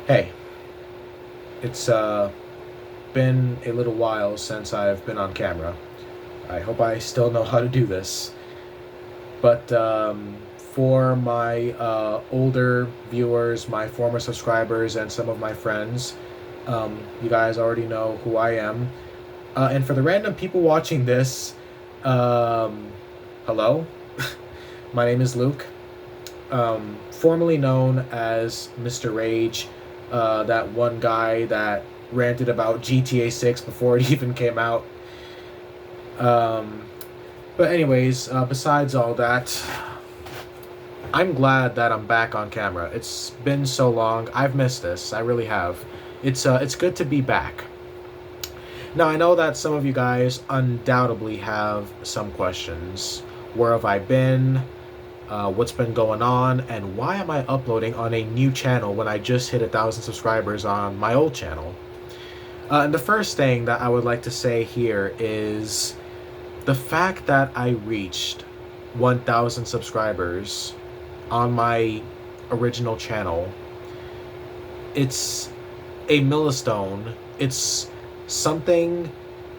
Hey, it's been a little while since I've been on camera. I hope I still know how to do this. But for my older viewers, my former subscribers, and some of my friends, you guys already know who I am. And for the random people watching this, um, hello. My name is Luke, formerly known as Mr. Rage, that one guy that ranted about GTA 6 before it even came out. Um, but anyways, besides all that, I'm glad that I'm back on camera. It's been so long. I've missed this. I really have. It's good to be back. Now I know that some of you guys undoubtedly have some questions. Where have I been? What's been going on, and why am I uploading on a new channel when I just hit 1,000 subscribers on my old channel? And the first thing that I would like to say here is the fact that I reached 1,000 subscribers on my original channel. It's a milestone. It's something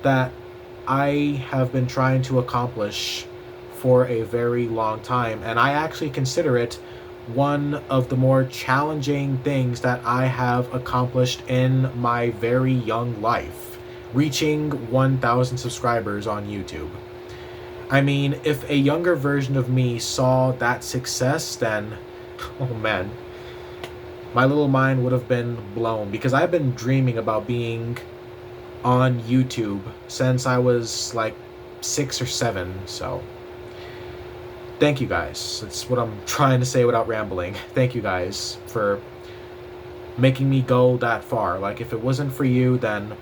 that I have been trying to accomplish for a very long time, and I actually consider it one of the more challenging things that I have accomplished in my very young life, reaching 1,000 subscribers on YouTube. I mean, if a younger version of me saw that success, then, oh man, my little mind would have been blown, because I've been dreaming about being on YouTube since I was like 6 or 7, so thank you guys. That's what I'm trying to say without rambling. Thank you guys for making me go that far. Like, if it wasn't for you, then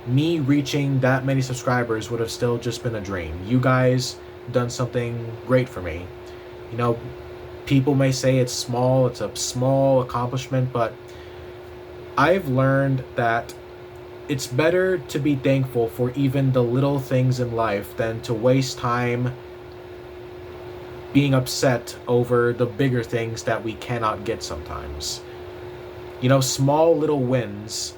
me reaching that many subscribers would have still just been a dream. You guys done something great for me. You know, people may say it's small, it's a small accomplishment, but I've learned that it's better to be thankful for even the little things in life than to waste time being upset over the bigger things that we cannot get sometimes. You know, small little wins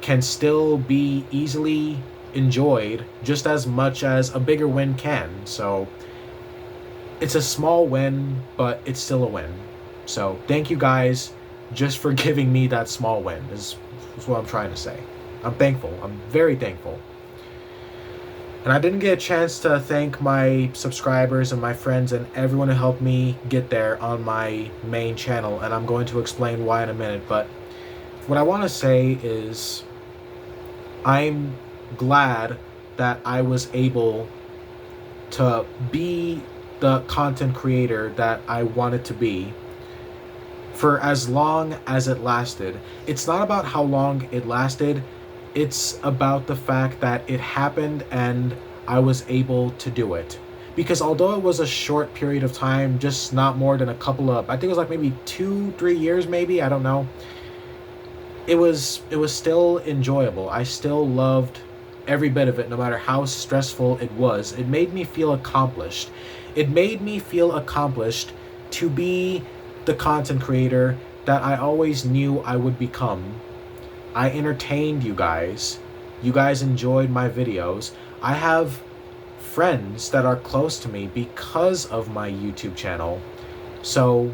can still be easily enjoyed just as much as a bigger win can. So it's a small win, but it's still a win. So thank you guys just for giving me that small win, is what I'm trying to say. I'm thankful. I'm very thankful. And I didn't get a chance to thank my subscribers and my friends and everyone who helped me get there on my main channel, and I'm going to explain why in a minute. But what I want to say is I'm glad that I was able to be the content creator that I wanted to be for as long as it lasted. It's not about how long it lasted, it's about the fact that it happened and I was able to do it. Because although it was a short period of time, just not more than a couple of, I think it was like maybe 2-3 years, maybe, I don't know. It was still enjoyable. I still loved every bit of it, no matter how stressful it was. It made me feel accomplished. It made me feel accomplished to be the content creator that I always knew I would become. I entertained you guys. You guys enjoyed my videos. I have friends that are close to me because of my YouTube channel. So,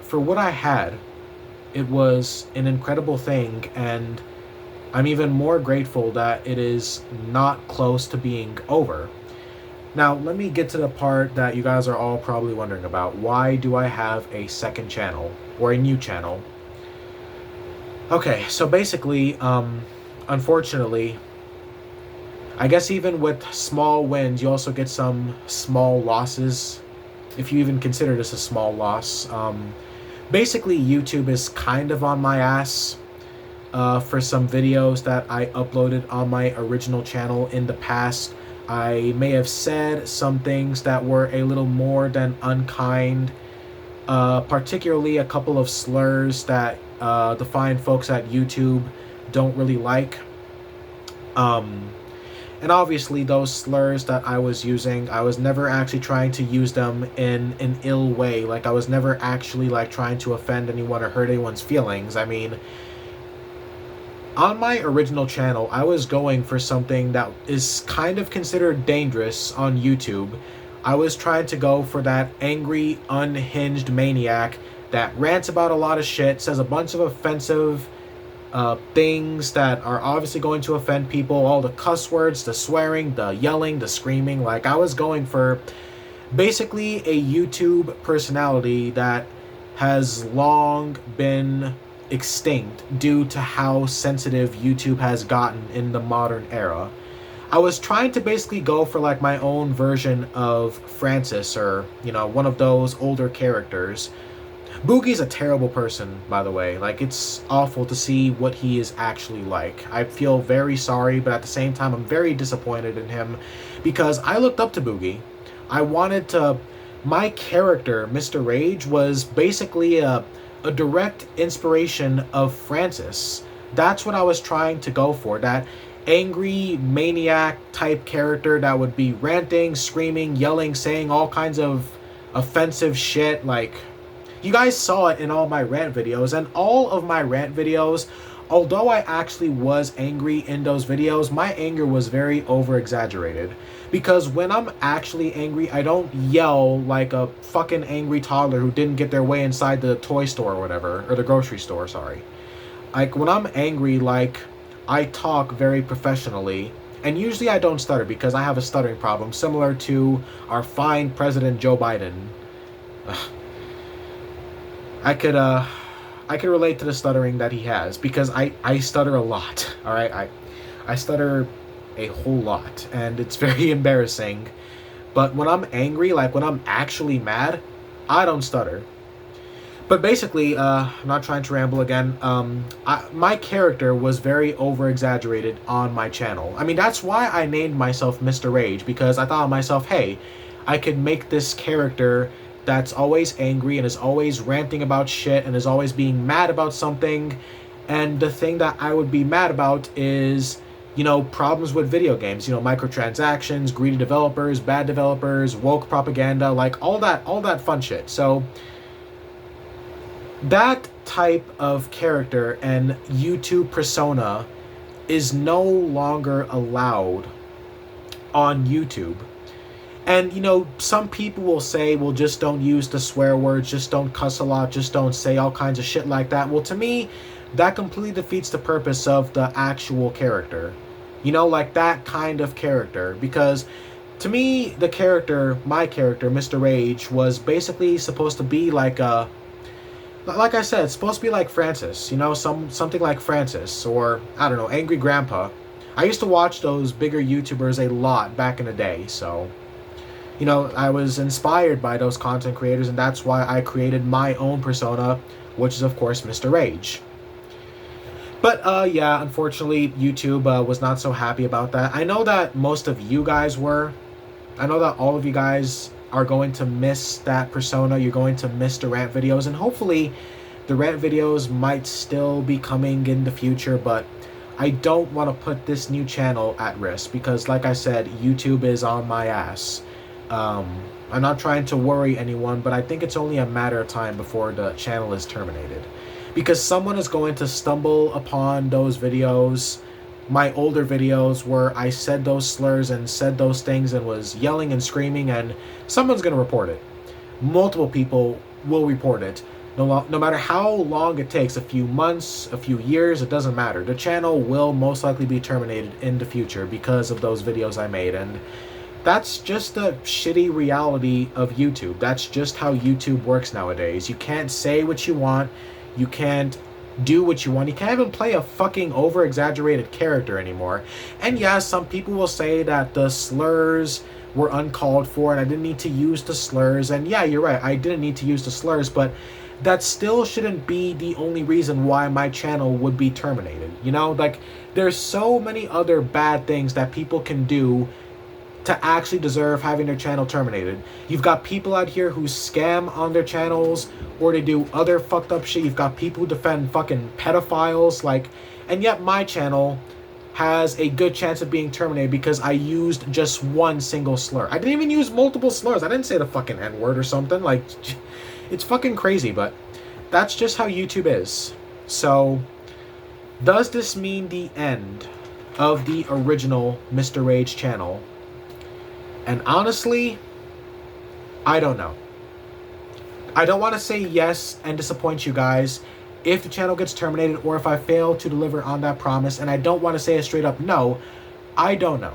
for what I had, it was an incredible thing, and I'm even more grateful that it is not close to being over. Now, let me get to the part that you guys are all probably wondering about. Why do I have a second channel, or a new channel? Okay, so basically, unfortunately, I guess even with small wins, you also get some small losses, if you even consider this a small loss. Basically, YouTube is kind of on my ass for some videos that I uploaded on my original channel in the past. I may have said some things that were a little more than unkind, particularly a couple of slurs that the fine folks at YouTube don't really like. And obviously those slurs that I was using, I was never actually trying to use them in an ill way. Like, I was never actually like trying to offend anyone or hurt anyone's feelings. I mean, on my original channel, I was going for something that is kind of considered dangerous on YouTube. I was trying to go for that angry, unhinged maniac that rants about a lot of shit, says a bunch of offensive things that are obviously going to offend people, all the cuss words, the swearing, the yelling, the screaming. Like, I was going for basically a YouTube personality that has long been extinct due to how sensitive YouTube has gotten in the modern era. I was trying to basically go for like my own version of Francis, or, you know, one of those older characters. Boogie's a terrible person, by the way. Like, it's awful to see what he is actually like. I feel very sorry, but at the same time, I'm very disappointed in him because I looked up to Boogie. I wanted to... My character, Mr. Rage, was basically a direct inspiration of Francis. That's what I was trying to go for. That angry, maniac type character that would be ranting, screaming, yelling, saying all kinds of offensive shit. Like, you guys saw it in all my rant videos, and all of my rant videos, although I actually was angry in those videos, my anger was very over-exaggerated. Because when I'm actually angry, I don't yell like a fucking angry toddler who didn't get their way inside the toy store or whatever, or the grocery store, sorry. Like, when I'm angry, like, I talk very professionally, and usually I don't stutter because I have a stuttering problem, similar to our fine President Joe Biden. I could relate to the stuttering that he has because I stutter a lot. All right, I stutter a whole lot, and it's very embarrassing. But when I'm angry, like when I'm actually mad, I don't stutter. But basically, I'm not trying to ramble again. My character was very over-exaggerated on my channel. I mean, that's why I named myself Mr. Rage, because I thought to myself, hey, I could make this character that's always angry and is always ranting about shit and is always being mad about something. And the thing that I would be mad about is, you know, problems with video games, you know, microtransactions, greedy developers, bad developers, woke propaganda, like all that fun shit. So that type of character and YouTube persona is no longer allowed on YouTube. And, you know, some people will say, well, just don't use the swear words, just don't cuss a lot, just don't say all kinds of shit like that. Well, to me, that completely defeats the purpose of the actual character. You know, like that kind of character. Because to me, the character, my character, Mr. Rage, was basically supposed to be like a... Like I said, it's supposed to be like Francis, you know, something like Francis, or, I don't know, Angry Grandpa. I used to watch those bigger YouTubers a lot back in the day, so... You know, I was inspired by those content creators, and that's why I created my own persona, which is, of course, Mr. Rage. But, yeah, unfortunately, YouTube was not so happy about that. I know that most of you guys were. I know that all of you guys are going to miss that persona. You're going to miss the rant videos, and hopefully the rant videos might still be coming in the future, but I don't want to put this new channel at risk because, like I said, YouTube is on my ass. I'm not trying to worry anyone, but I think it's only a matter of time before the channel is terminated. Because someone is going to stumble upon those videos, my older videos where I said those slurs and said those things and was yelling and screaming, and someone's going to report it. Multiple people will report it. No matter how long it takes, a few months, a few years, it doesn't matter. The channel will most likely be terminated in the future because of those videos I made, and that's just the shitty reality of YouTube. That's just how YouTube works nowadays. You can't say what you want. You can't do what you want. You can't even play a fucking over-exaggerated character anymore. And yeah, some people will say that the slurs were uncalled for and I didn't need to use the slurs. And yeah, you're right. I didn't need to use the slurs, but that still shouldn't be the only reason why my channel would be terminated. You know, like, there's so many other bad things that people can do to actually deserve having their channel terminated. You've got people out here who scam on their channels, or they do other fucked up shit. You've got people who defend fucking pedophiles, like, and yet my channel, has a good chance of being terminated because I used just one single slur. I didn't even use multiple slurs. I didn't say the fucking N-word or something. Like, it's fucking crazy, but that's just how YouTube is. So, does this mean the end of the original Mr. Rage channel? And honestly, I don't know. I don't want to say yes and disappoint you guys if the channel gets terminated or if I fail to deliver on that promise, and I don't want to say a straight up no. I don't know.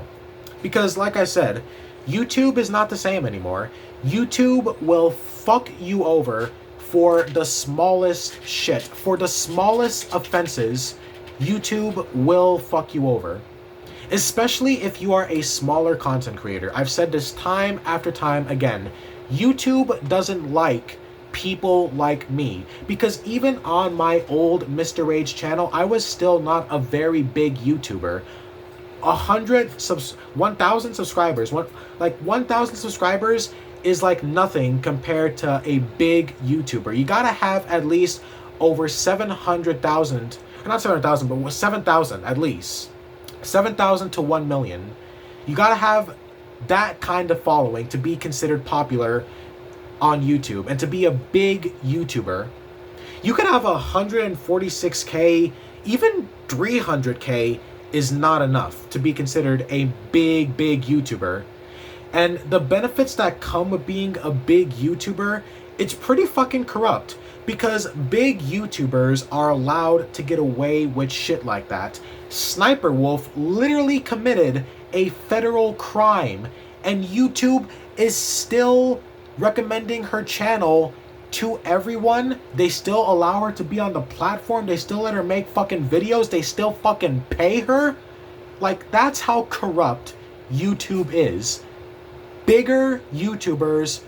Because like I said, YouTube is not the same anymore. YouTube will fuck you over for the smallest shit. For the smallest offenses, YouTube will fuck you over. Especially if you are a smaller content creator. I've said this time after time again. YouTube doesn't like people like me, because even on my old Mr. Rage channel, I was still not a very big YouTuber. 1,000 subscribers, 1,000 subscribers is like nothing compared to a big YouTuber. You gotta have at least over 700,000, not 700,000, but 7,000 at least. 7,000 to 1 million. You gotta have that kind of following to be considered popular on YouTube and to be a big YouTuber. You can have 146k, even 300k is not enough to be considered a big YouTuber. And the benefits that come with being a big YouTuber, it's pretty fucking corrupt, because big YouTubers are allowed to get away with shit like that. Sniper Wolf literally committed a federal crime, and YouTube is still recommending her channel to everyone. They still allow her to be on the platform. They still let her make fucking videos. They still fucking pay her. Like, that's how corrupt YouTube is. Bigger YouTubers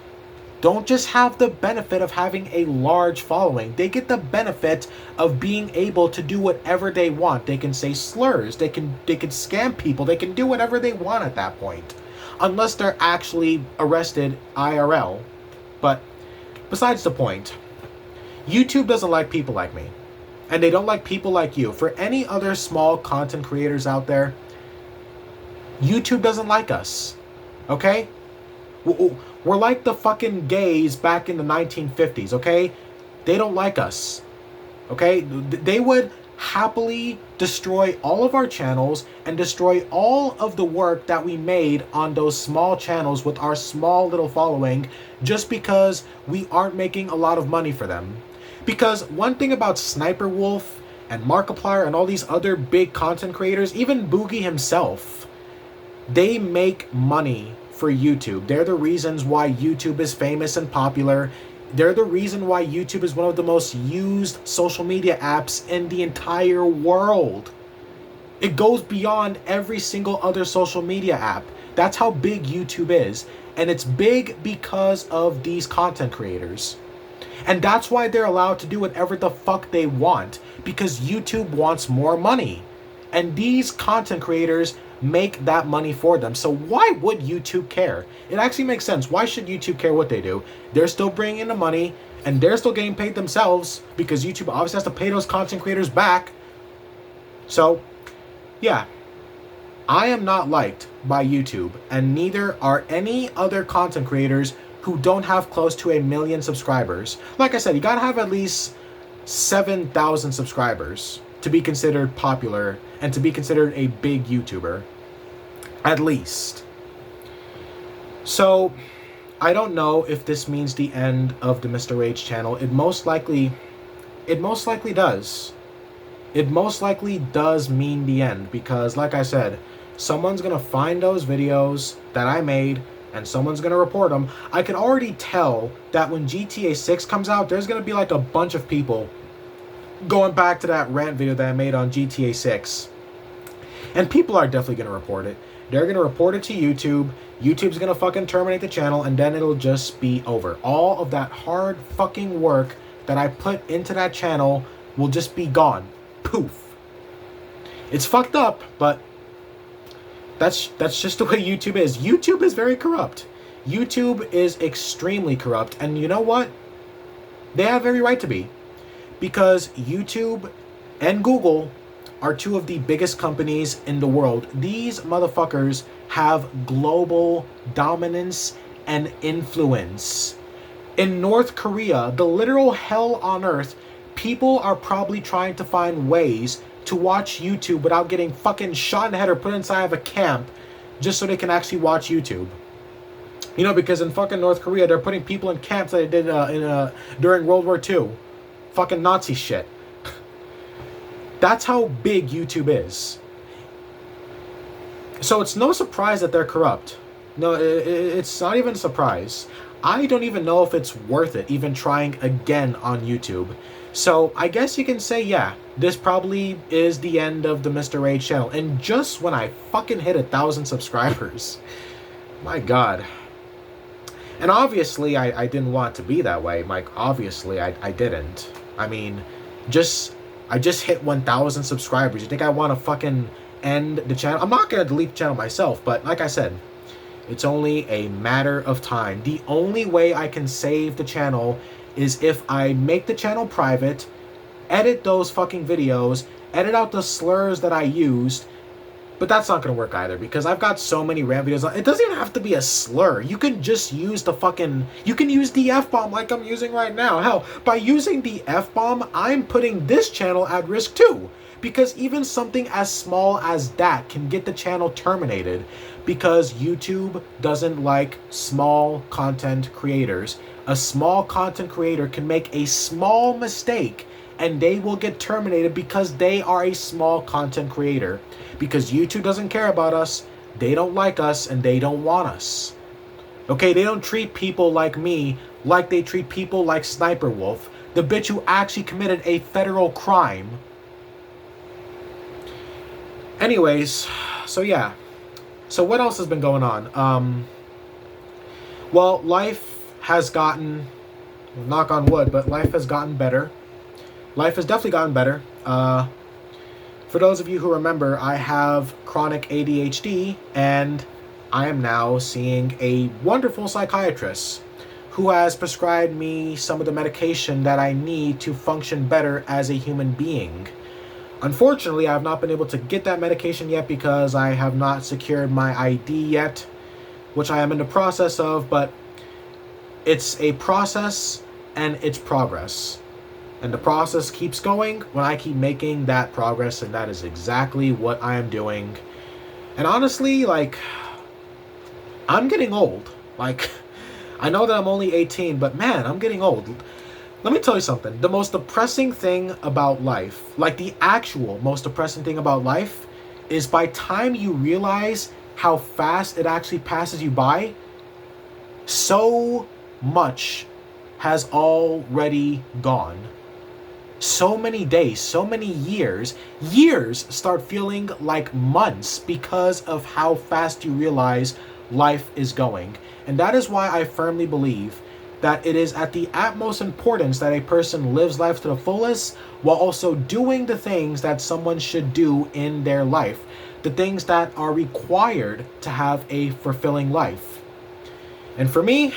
don't just have the benefit of having a large following. They get the benefit of being able to do whatever they want. They can say slurs. They can scam people. They can do whatever they want at that point. Unless they're actually arrested IRL. But besides the point, YouTube doesn't like people like me. And they don't like people like you. For any other small content creators out there, YouTube doesn't like us. Okay? We're like the fucking gays back in the 1950s, okay? They don't like us. Okay? They would happily destroy all of our channels and destroy all of the work that we made on those small channels with our small little following just because we aren't making a lot of money for them. Because one thing about Sniper Wolf and Markiplier and all these other big content creators, even Boogie himself, they make money for YouTube. They're the reasons why YouTube is famous and popular. They're the reason why YouTube is one of the most used social media apps in the entire world. It goes beyond every single other social media app. That's how big YouTube is. And it's big because of these content creators. And that's why they're allowed to do whatever the fuck they want. Because YouTube wants more money. And these content creators make that money for them. So why would YouTube care? It actually makes sense. Why should YouTube care what they do? They're still bringing in the money, and they're still getting paid themselves, because YouTube obviously has to pay those content creators back. So, yeah. I am not liked by YouTube, and neither are any other content creators who don't have close to 1 million subscribers. Like I said, you gotta have at least 7,000 subscribers to be considered popular and to be considered a big YouTuber. At least. So, I don't know if this means the end of the Mr. Rage channel. It most likely does. It most likely does mean the end, because like I said, someone's gonna find those videos that I made and someone's gonna report them. I can already tell that when GTA 6 comes out, there's gonna be like a bunch of people going back to that rant video that I made on GTA 6. And people are definitely going to report it. They're going to report it to YouTube. YouTube's going to fucking terminate the channel, and then it'll just be over. All of that hard fucking work that I put into that channel will just be gone. Poof. It's fucked up, but that's just the way YouTube is. YouTube is very corrupt. YouTube is extremely corrupt, and you know what? They have every right to be. Because YouTube and Google are two of the biggest companies in the world. These motherfuckers have global dominance and influence. In North Korea, the literal hell on earth, people are probably trying to find ways to watch YouTube without getting fucking shot in the head or put inside of a camp just so they can actually watch YouTube. You know, because in fucking North Korea, they're putting people in camps that they did during World War II. Fucking Nazi shit. That's how big YouTube is. So it's no surprise that they're corrupt. No, it's not even a surprise. I don't even know if it's worth it even trying again on YouTube. So I guess you can say, yeah, this probably is the end of the Mr. Rage channel. And just when I fucking hit 1,000 subscribers. My God. And obviously I didn't want it to be that way. Like, obviously I didn't. I mean, I just hit 1,000 subscribers. You think I want to fucking end the channel? I'm not going to delete the channel myself, but like I said, it's only a matter of time. The only way I can save the channel is if I make the channel private, edit those fucking videos, edit out the slurs that I used, but that's not going to work either because I've got so many rant videos. It doesn't even have to be a slur. You can just use the fucking... You can use the F-bomb like I'm using right now. Hell, by using the F-bomb, I'm putting this channel at risk too. Because even something as small as that can get the channel terminated because YouTube doesn't like small content creators. A small content creator can make a small mistake and they will get terminated because they are a small content creator. Because YouTube doesn't care about us, they don't like us, and they don't want us. Okay, they don't treat people like me like they treat people like Sniper Wolf, the bitch who actually committed a federal crime. Anyways, so yeah. So what else has been going on? Well, life has gotten, knock on wood, but life has gotten better. Life has definitely gotten better. For those of you who remember, I have chronic ADHD, and I am now seeing a wonderful psychiatrist who has prescribed me some of the medication that I need to function better as a human being. Unfortunately, I have not been able to get that medication yet because I have not secured my ID yet, which I am in the process of, but it's a process and it's progress. And the process keeps going when I keep making that progress, and that is exactly what I am doing. And honestly, like, I'm getting old. Like, I know that I'm only 18, but man, I'm getting old. Let me tell you something. The most depressing thing about life, like the actual most depressing thing about life, is by time you realize how fast it actually passes you by, so much has already gone. So many days, so many years start feeling like months because of how fast you realize life is going. And that is why I firmly believe that it is at the utmost importance that a person lives life to the fullest while also doing the things that someone should do in their life. The things that are required to have a fulfilling life. And for me,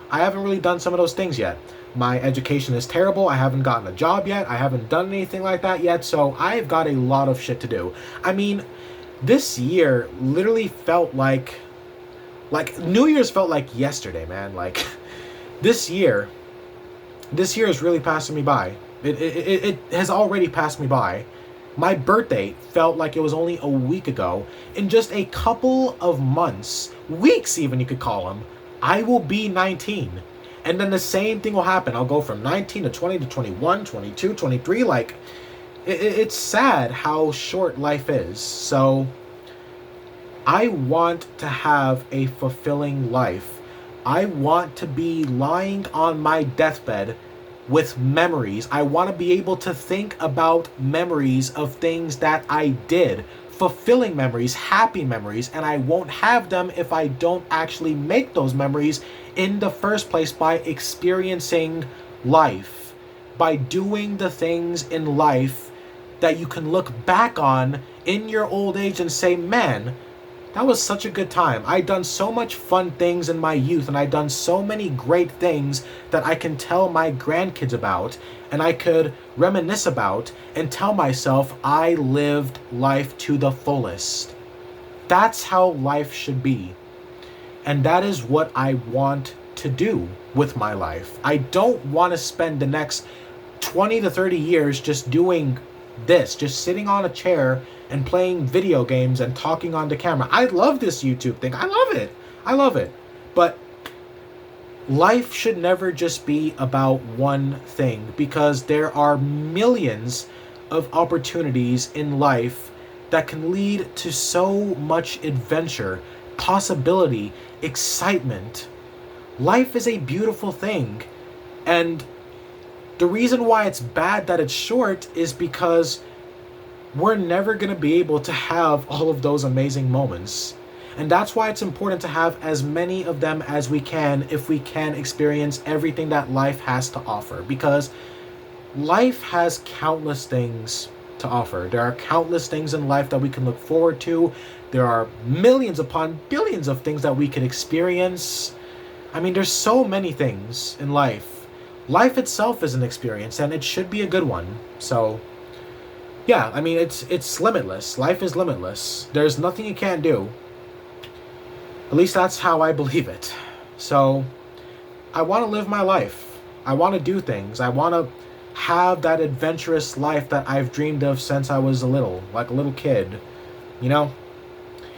I haven't really done some of those things yet. My education is terrible. I haven't gotten a job yet. I haven't done anything like that yet. So I've got a lot of shit to do. I mean, this year literally felt like New Year's felt like yesterday, man. Like, this year is really passing me by. It has already passed me by. My birthday felt like it was only a week ago. In just a couple of months, weeks even you could call them, I will be 19. And then the same thing will happen. I'll go from 19 to 20 to 21, 22, 23. Like, it's sad how short life is. So I want to have a fulfilling life. I want to be lying on my deathbed with memories. I want to be able to think about memories of things that I did. Fulfilling memories, happy memories, and I won't have them if I don't actually make those memories in the first place by experiencing life, by doing the things in life that you can look back on in your old age and say, man, That was such a good time. I'd done so much fun things in my youth, and I'd done so many great things that I can tell my grandkids about, and I could reminisce about and tell myself I lived life to the fullest. That's how life should be. And that is what I want to do with my life. I don't want to spend the next 20 to 30 years just doing this, just sitting on a chair and playing video games and talking on the camera. I love this YouTube thing. I love it. I love it. But life should never just be about one thing, because there are millions of opportunities in life that can lead to so much adventure, possibility, excitement. Life is a beautiful thing. And the reason why it's bad that it's short is because we're never going to be able to have all of those amazing moments. And that's why it's important to have as many of them as we can if we can experience everything that life has to offer. Because life has countless things to offer. There are countless things in life that we can look forward to. There are millions upon billions of things that we can experience. I mean, there's so many things in life. Life itself is an experience, and it should be a good one. So, yeah, I mean, it's limitless. Life is limitless. There's nothing you can't do. At least that's how I believe it. So, I want to live my life. I want to do things. I want to have that adventurous life that I've dreamed of since I was like a little kid, you know?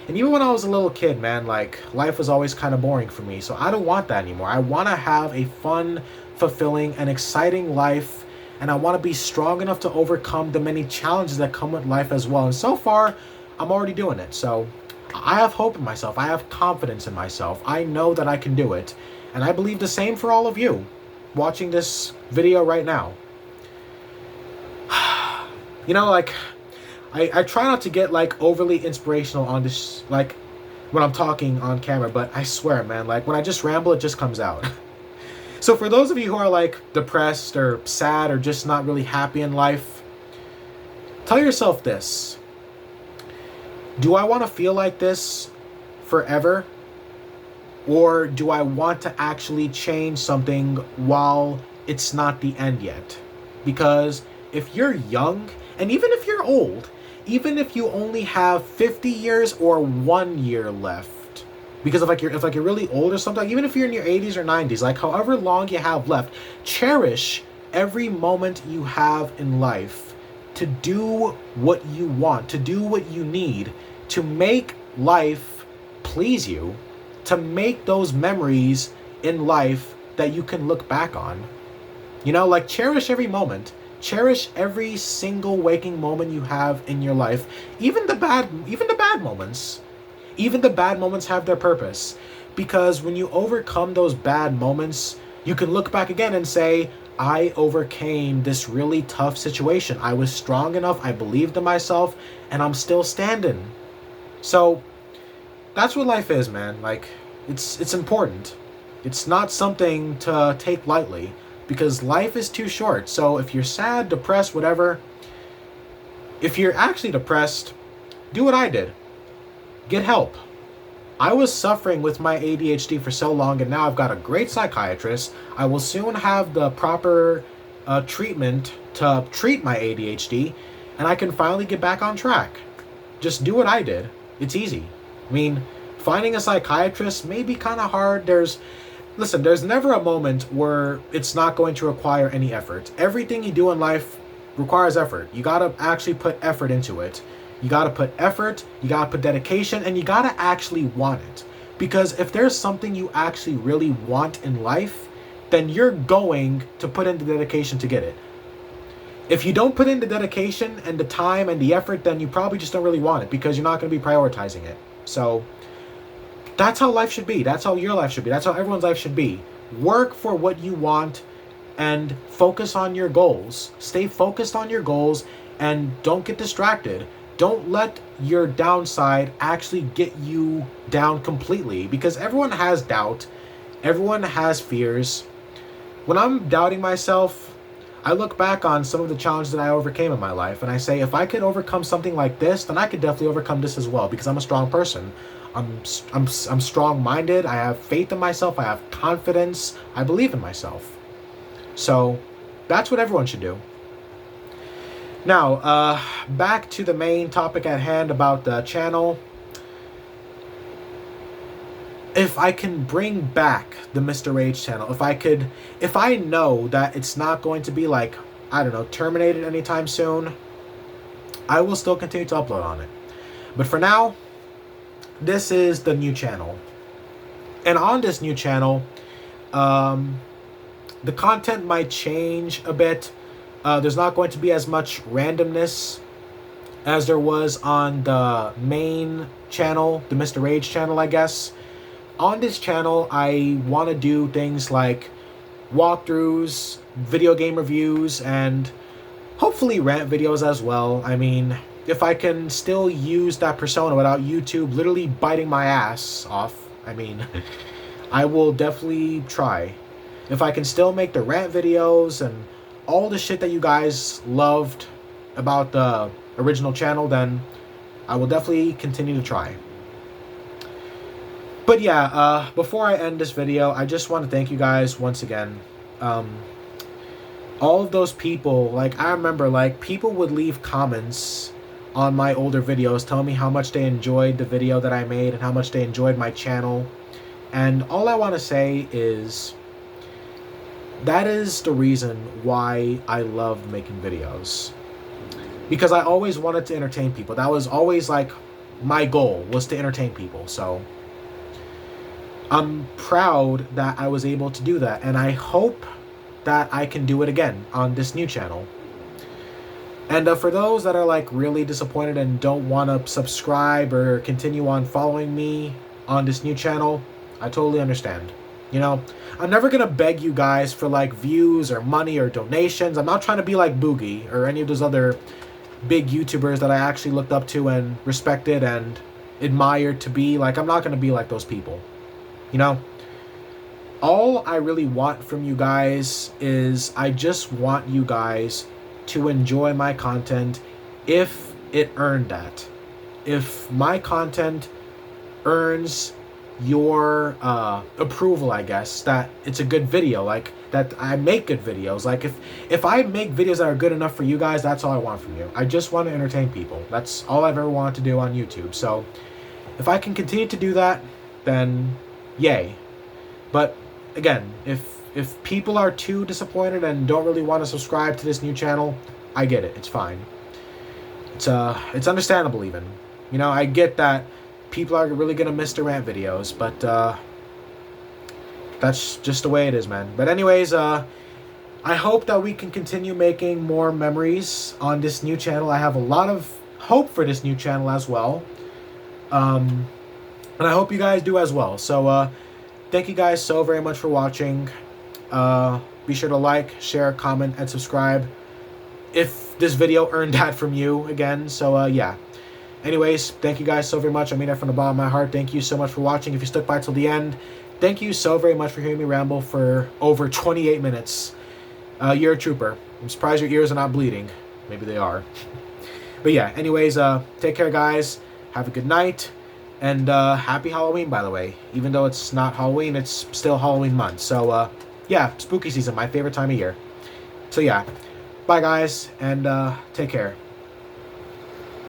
And even when I was a little kid, man, like, life was always kind of boring for me. So I don't want that anymore. I want to have a fun, fulfilling, and exciting life. And I want to be strong enough to overcome the many challenges that come with life as well. And so far, I'm already doing it. So I have hope in myself. I have confidence in myself. I know that I can do it. And I believe the same for all of you watching this video right now. You know, like, I try not to get, like, overly inspirational on this, like, when I'm talking on camera, but I swear, man, like, when I just ramble, it just comes out. So for those of you who are, like, depressed or sad or just not really happy in life, tell yourself this. Do I want to feel like this forever? Or do I want to actually change something while it's not the end yet? Because if you're young, and even if you're old, even if you only have 50 years or 1 year left, because if you're really old or something, even if you're in your 80s or 90s, like however long you have left, cherish every moment you have in life to do what you want, to do what you need, to make life please you, to make those memories in life that you can look back on. You know, like, cherish every moment. Cherish every single waking moment you have in your life, even the bad moments. Even the bad moments have their purpose, because when you overcome those bad moments, you can look back again and say, I overcame this really tough situation. I was strong enough, I believed in myself, and I'm still standing. So that's what life is, man. Like, it's important. It's not something to take lightly, because life is too short. So if you're sad, depressed, whatever, if you're actually depressed, do what I did. Get help. I was suffering with my ADHD for so long, and now I've got a great psychiatrist. I will soon have the proper treatment to treat my ADHD, and I can finally get back on track. Just do what I did. It's easy. I mean, finding a psychiatrist may be kind of hard. Listen, there's never a moment where it's not going to require any effort. Everything you do in life requires effort. You gotta actually put effort into it. You gotta put effort, you gotta put dedication, and you gotta actually want it. Because if there's something you actually really want in life, then you're going to put in the dedication to get it. If you don't put in the dedication and the time and the effort, then you probably just don't really want it, because you're not going to be prioritizing it. So that's how life should be. That's how your life should be. That's how everyone's life should be. Work for what you want and focus on your goals. Stay focused on your goals and don't get distracted. Don't let your downside actually get you down completely, because everyone has doubt. Everyone has fears. When I'm doubting myself, I look back on some of the challenges that I overcame in my life, and I say, if I could overcome something like this, then I could definitely overcome this as well, because I'm a strong person. I'm strong-minded. I have faith in myself. I have confidence. I believe in myself. So that's what everyone should do. Now, back to the main topic at hand about the channel. If I can bring back the Mr. Rage channel, if I know that it's not going to be like, I don't know, terminated anytime soon, I will still continue to upload on it. But for now, this is the new channel. And on this new channel, the content might change a bit. There's not going to be as much randomness as there was on the main channel, the Mr. Rage channel, I guess. On this channel, I want to do things like walkthroughs, video game reviews, and hopefully rant videos as well. I mean, if I can still use that persona without YouTube literally biting my ass off, I mean, I will definitely try. If I can still make the rant videos and all the shit that you guys loved about the original channel, then I will definitely continue to try. But yeah, before I end this video, I just want to thank you guys once again. All of those people, like, I remember, like, people would leave comments on my older videos telling me how much they enjoyed the video that I made and how much they enjoyed my channel. And all I want to say is, that is the reason why I love making videos. Because I always wanted to entertain people. That was always, like, my goal, was to entertain people. So I'm proud that I was able to do that, and I hope that I can do it again on this new channel. And for those that are like really disappointed and don't want to subscribe or continue on following me on this new channel, I totally understand. You know, I'm never gonna beg you guys for like views or money or donations. I'm not trying to be like Boogie or any of those other big YouTubers that I actually looked up to and respected and admired to be. Like, I'm not gonna be like those people. You know, all I really want from you guys is I just want you guys to enjoy my content if it earned that. If my content earns your approval, I guess, that it's a good video, like that I make good videos. Like if I make videos that are good enough for you guys, that's all I want from you. I just want to entertain people. That's all I've ever wanted to do on YouTube. So if I can continue to do that, then yay. But again, if people are too disappointed and don't really want to subscribe to this new channel, I get it. It's fine. It's understandable even. You know, I get that people are really gonna miss the rant videos, but that's just the way it is, man. But anyways, I hope that we can continue making more memories on this new channel. I have a lot of hope for this new channel as well. And I hope you guys do as well. So, thank you guys so very much for watching. Be sure to like, share, comment, and subscribe if this video earned that from you again. So, yeah. Anyways, thank you guys so very much. I mean that from the bottom of my heart. Thank you so much for watching. If you stuck by till the end, thank you so very much for hearing me ramble for over 28 minutes. You're a trooper. I'm surprised your ears are not bleeding. Maybe they are. But yeah, anyways, take care, guys. Have a good night. And happy Halloween, by the way. Even though it's not Halloween, it's still Halloween month. So, yeah, spooky season, my favorite time of year. So, yeah, bye, guys, and take care.